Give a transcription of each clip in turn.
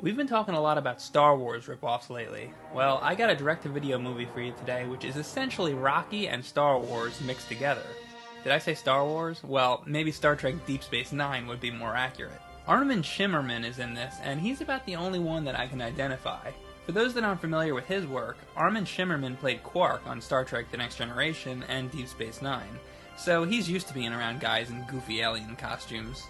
We've been talking a lot about Star Wars ripoffs lately. Well, I got a direct-to-video movie for you today, which is essentially Rocky and Star Wars mixed together. Did I say Star Wars? Well, maybe Star Trek Deep Space Nine would be more accurate. Armin Shimmerman is in this, and he's about the only one that I can identify. For those that aren't familiar with his work, Armin Shimmerman played Quark on Star Trek The Next Generation and Deep Space Nine, so he's used to being around guys in goofy alien costumes.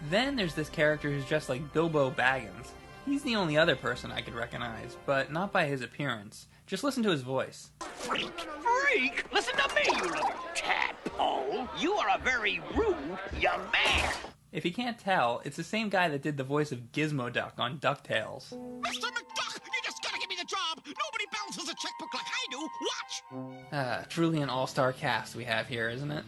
Then there's this character who's dressed like Bilbo Baggins. He's the only other person I could recognize, but not by his appearance. Just listen to his voice. Freak! Listen to me, you little tadpole! You are a very rude young man! If you can't tell, it's the same guy that did the voice of Gizmo Duck on DuckTales. Mr. McDuck, you just gotta give me the job! Nobody balances a checkbook like I do! Watch! Truly an all-star cast we have here, isn't it?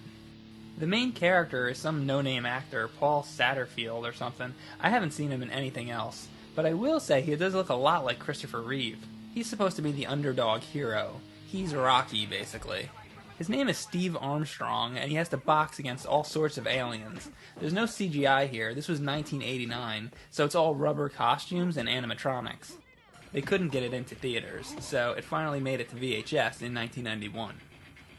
The main character is some no-name actor, Paul Satterfield or something. I haven't seen him in anything else. But I will say he does look a lot like Christopher Reeve. He's supposed to be the underdog hero. He's Rocky, basically. His name is Steve Armstrong, and he has to box against all sorts of aliens. There's no CGI here. This was 1989, so it's all rubber costumes and animatronics. They couldn't get it into theaters, so it finally made it to VHS in 1991.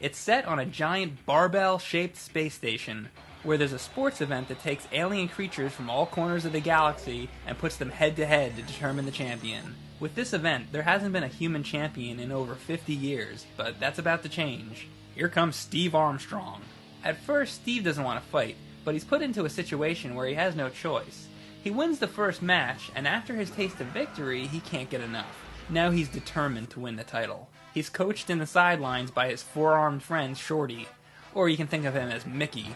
It's set on a giant barbell-shaped space station, where there's a sports event that takes alien creatures from all corners of the galaxy and puts them head-to-head to determine the champion. With this event, there hasn't been a human champion in over 50 years, but that's about to change. Here comes Steve Armstrong. At first, Steve doesn't want to fight, but he's put into a situation where he has no choice. He wins the first match, and after his taste of victory, he can't get enough. Now he's determined to win the title. He's coached in the sidelines by his four-armed friend, Shorty. Or you can think of him as Mickey.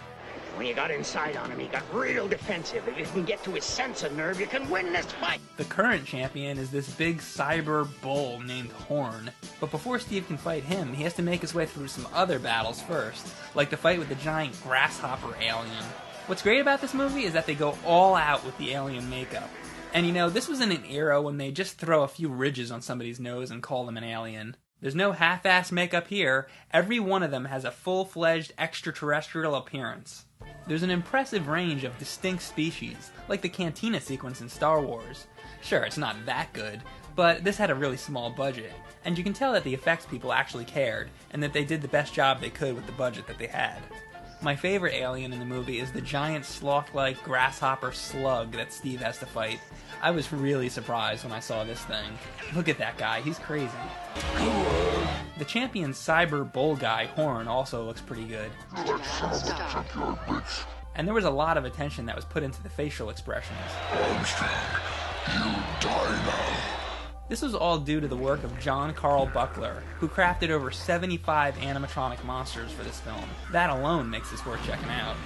When you got inside on him, he got real defensive. If you can get to his sense of nerve, you can win this fight. The current champion is this big cyber bull named Horn. But before Steve can fight him, he has to make his way through some other battles first, like the fight with the giant grasshopper alien. What's great about this movie is that they go all out with the alien makeup. And you know, this was in an era when they just throw a few ridges on somebody's nose and call them an alien. There's no half-ass makeup here. Every one of them has a full-fledged extraterrestrial appearance. There's an impressive range of distinct species, like the cantina sequence in Star Wars. Sure, it's not that good, but this had a really small budget, and you can tell that the effects people actually cared, and that they did the best job they could with the budget that they had. My favorite alien in the movie is the giant sloth-like grasshopper slug that Steve has to fight. I was really surprised when I saw this thing. Look at that guy, he's crazy. The champion cyber bull guy, Horn, also looks pretty good. And there was a lot of attention that was put into the facial expressions. Armstrong, you die now. This was all due to the work of John Carl Buckler, who crafted over 75 animatronic monsters for this film. That alone makes this worth checking out.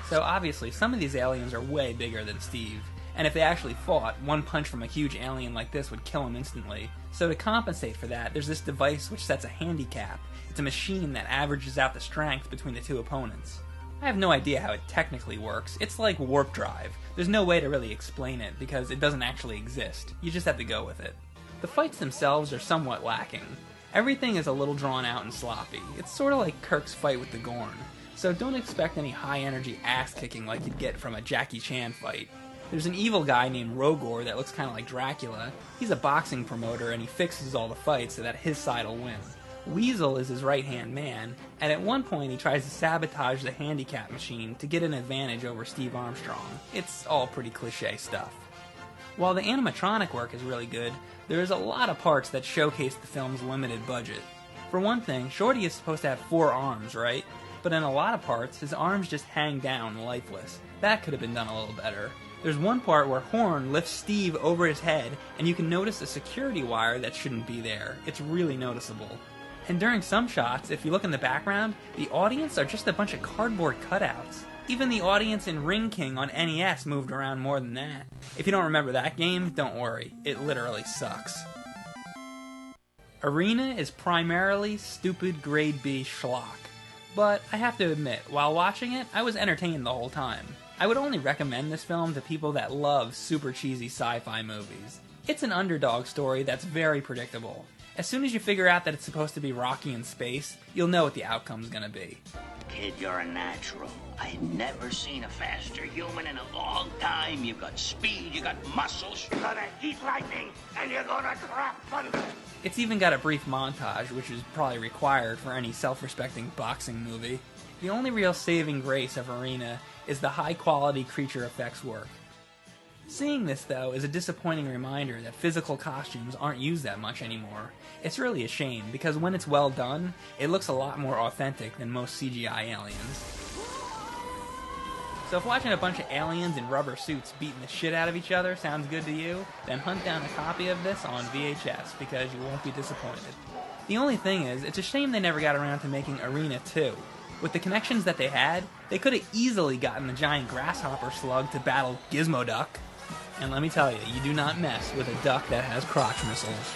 So obviously, some of these aliens are way bigger than Steve. And if they actually fought, one punch from a huge alien like this would kill him instantly. So to compensate for that, there's this device which sets a handicap. It's a machine that averages out the strength between the two opponents. I have no idea how it technically works. It's like warp drive. There's no way to really explain it because it doesn't actually exist. You just have to go with it. The fights themselves are somewhat lacking. Everything is a little drawn out and sloppy. It's sort of like Kirk's fight with the Gorn. So don't expect any high-energy ass-kicking like you'd get from a Jackie Chan fight. There's an evil guy named Rogor that looks kind of like Dracula. He's a boxing promoter and he fixes all the fights so that his side will win. Weasel is his right-hand man, and at one point he tries to sabotage the handicap machine to get an advantage over Steve Armstrong. It's all pretty cliche stuff. While the animatronic work is really good, there's a lot of parts that showcase the film's limited budget. For one thing, Shorty is supposed to have 4 arms, right? But in a lot of parts, his arms just hang down lifeless. That could have been done a little better. There's one part where Horn lifts Steve over his head, and you can notice a security wire that shouldn't be there. It's really noticeable. And during some shots, if you look in the background, the audience are just a bunch of cardboard cutouts. Even the audience in Ring King on NES moved around more than that. If you don't remember that game, don't worry. It literally sucks. Arena is primarily stupid grade B schlock. But I have to admit, while watching it, I was entertained the whole time. I would only recommend this film to people that love super cheesy sci-fi movies. It's an underdog story that's very predictable. As soon as you figure out that it's supposed to be Rocky in space, you'll know what the outcome's gonna be. Kid, you're a natural. I've never seen a faster human in a long time. You've got speed, you got muscles. You're gonna eat lightning, and you're gonna drop thunder. It's even got a brief montage, which is probably required for any self-respecting boxing movie. The only real saving grace of Arena is the high-quality creature effects work. Seeing this, though, is a disappointing reminder that physical costumes aren't used that much anymore. It's really a shame, because when it's well done, it looks a lot more authentic than most CGI aliens. So if watching a bunch of aliens in rubber suits beating the shit out of each other sounds good to you, then hunt down a copy of this on VHS, because you won't be disappointed. The only thing is, it's a shame they never got around to making Arena 2. With the connections that they had, they could have easily gotten the giant grasshopper slug to battle Gizmo Duck. And let me tell you, you do not mess with a duck that has crotch missiles.